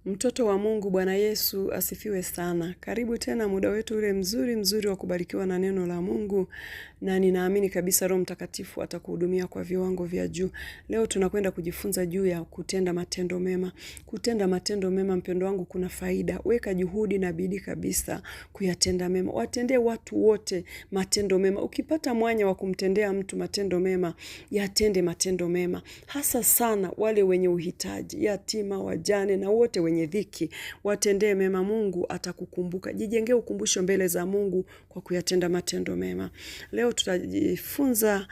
Mtoto wa Mungu, Bwana Yesu asifiwe sana. Karibu tena muda wetu ule mzuri wa kubarikiwa na neno la Mungu, na ninaamini kabisa Roho Mtakatifu atakuhudumia kwa viwango vya juu. Leo tunakwenda kujifunza juu ya kutenda matendo mema. Kutenda matendo mema, mpendo wangu, kuna faida. Weka juhudi na bidii kabisa kuyatenda mema. Watendee watu wote matendo mema. Ukipata mwanya wa kumtendea mtu matendo mema, yatende matendo mema. Hasa sana wale wenye uhitaji, yatima, wajane na wote wenye dhiki, watendee mema. Mungu atakukumbuka. Jijengee ukumbusho mbele za Mungu kwa kuyatenda matendo mema. Leo tutajifunza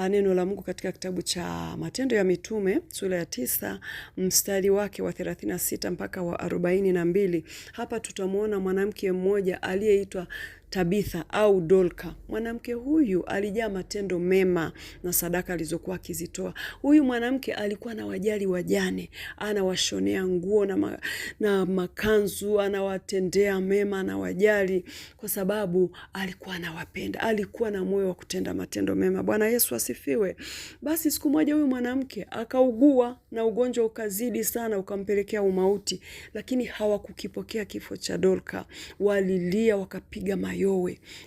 neno la Mungu katika kitabu cha Matendo ya Mitume sura ya 9 mstari wake wa 36 mpaka wa 42. Hapa tutamuona mwanamke mmoja aliyeitwa Tabitha au Dorka. Mwanamke huyu alijaa matendo mema na sadaka alizokuwa akizitoa. Huyu mwanamke alikuwa na wajali wajane, anawashonea nguo na makanzu, anawatendea mema na wajali kwa sababu alikuwa anawapenda. Alikuwa na moyo wa kutenda matendo mema. Bwana Yesu asifiwe. Basi siku moja huyu mwanamke akaugua na ugonjwa ukazidi sana, ukampelekea umauti, lakini hawakukipokea kifo cha Dorka. Walilia, wakapiga mayowe.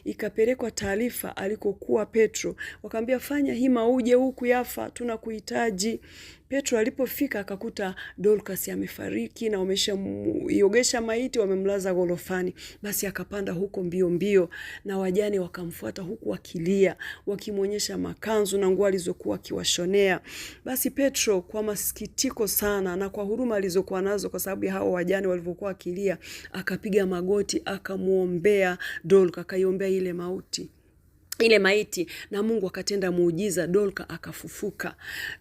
Ikapelekwa taarifa alikokuwa Petro. Wakamwambia, fanya hima uje huku Yafa, tunakuhitaji. Petro alipofika akakuta Dorcas amefariki na wameshaiogesha maiti, wamemlaza gorofani. Basi akapanda huko mbio na wajane wakamfuata huku wakilia, wakimuonyesha makanzu na nguo alizokuwa akiwashonea. Basi Petro kwa masikitiko sana na kwa huruma alizokuwa nazo kwa sababu ya hao wajane walivyokuwa wakilia, akapiga magoti, akamuombea Dorcas, akaiombea ile maiti, na Mungu akatenda muujiza. Dorka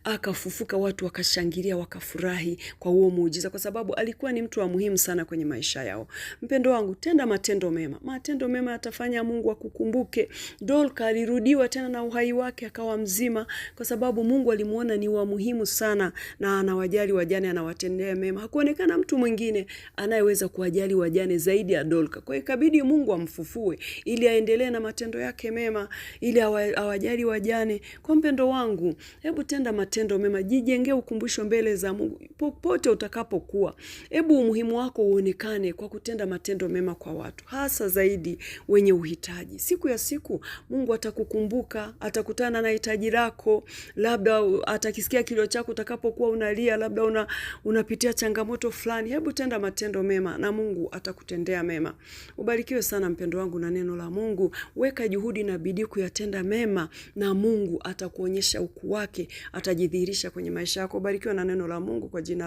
akafufuka, watu wakashangilia, wakafurahi kwa huo muujiza kwa sababu alikuwa ni mtu wa muhimu sana kwenye maisha yao. Mpendo wangu, tenda matendo mema. Matendo mema yatafanya Mungu akukumbuke. Dorka alirudiwa tena na uhai wake, akawa mzima kwa sababu Mungu alimuona ni wa muhimu sana na anawajali wajane, anawatendea mema. Hakuonekana mtu mwingine anayeweza kuwajali wajane zaidi ya Dorka. Kwa hiyo ikabidi Mungu amfufue ili aendelee na matendo yake mema, ili awajali wajane. Kwa mpendo wangu, hebu tenda matendo mema, jijengee ukumbusho mbele za Mungu popote utakapokuwa. Hebu umuhimu wako uonekane kwa kutenda matendo mema kwa watu, hasa zaidi wenye uhitaji. Siku ya siku Mungu atakukumbuka, atakutana na hitaji lako, labda atakisikia kilio chako utakapokuwa unalia, labda unapitia changamoto fulani. Hebu tenda matendo mema na Mungu atakutendea mema. Ubarikiwe sana mpendo wangu na neno la Mungu. Weka juhudi na bidii kuyatenda mema na Mungu atakuonyesha ukuu wake, atajidhihirisha kwenye maisha yako. Barikiwa na neno la Mungu kwa jina